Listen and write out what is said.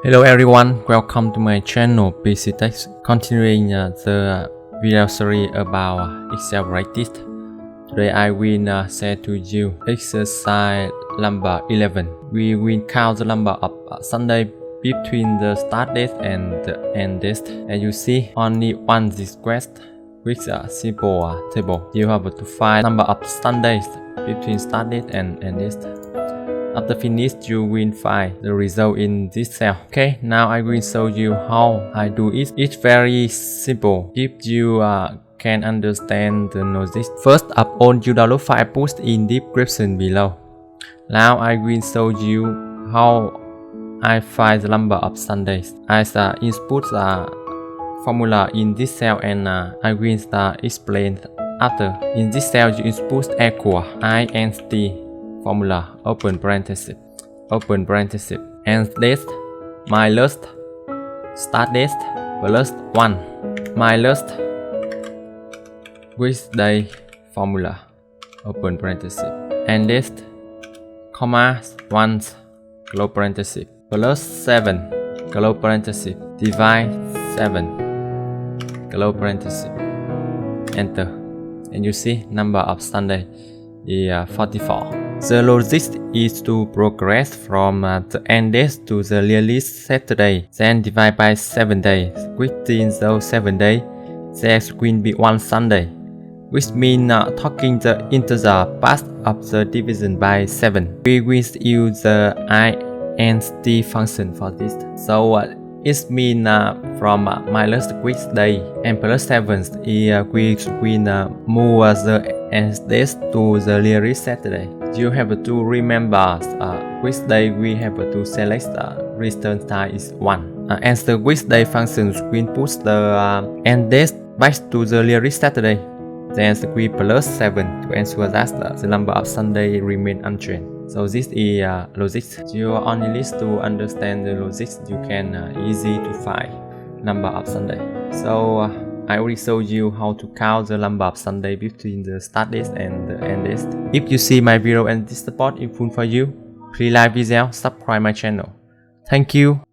Hello everyone, welcome to my channel PCTech. Continuing the video series about Excel practice. Today I will share to you exercise number 11. We will count the number of Sunday between the start date and the end date. As you see, only one request with a simple table. You have to find number of Sundays between start date and end date. After finish, you will find the result in this cell. Okay, now I will show you how I do it. It's very simple. If you can understand the logic. First up on you download file post in description below. Now I will show you how I find the number of Sundays. I input formula in this cell and I will explain after. In this cell you input equal INT formula, open parenthesis, and date, my last start date plus 1, my last weekday formula, open parenthesis, and date, comma 1, close parenthesis, plus 7, close parenthesis, divide 7, close parenthesis, enter, and you see number of Sunday is 44. The logic is to progress from the end date to the release Saturday, then divide by 7 days. Within those 7 days, there will be one Sunday, which means taking the integer part of the division by 7. We will use the INT function for this. So it means from my last weekday and plus 7 we will move the end date to the release Saturday. You have to remember which day we have to select return time is 1. And the weekday function will push the end date back to the release Saturday. Then we plus 7 to ensure that the number of Sunday remain unchanged. So this is logic. You only need to understand the logic. You can easy to find number of Sunday. So I will show you how to count the number of Sunday between the start date and the end date. If you see my video and this support is full for you, please like video, subscribe my channel. Thank you.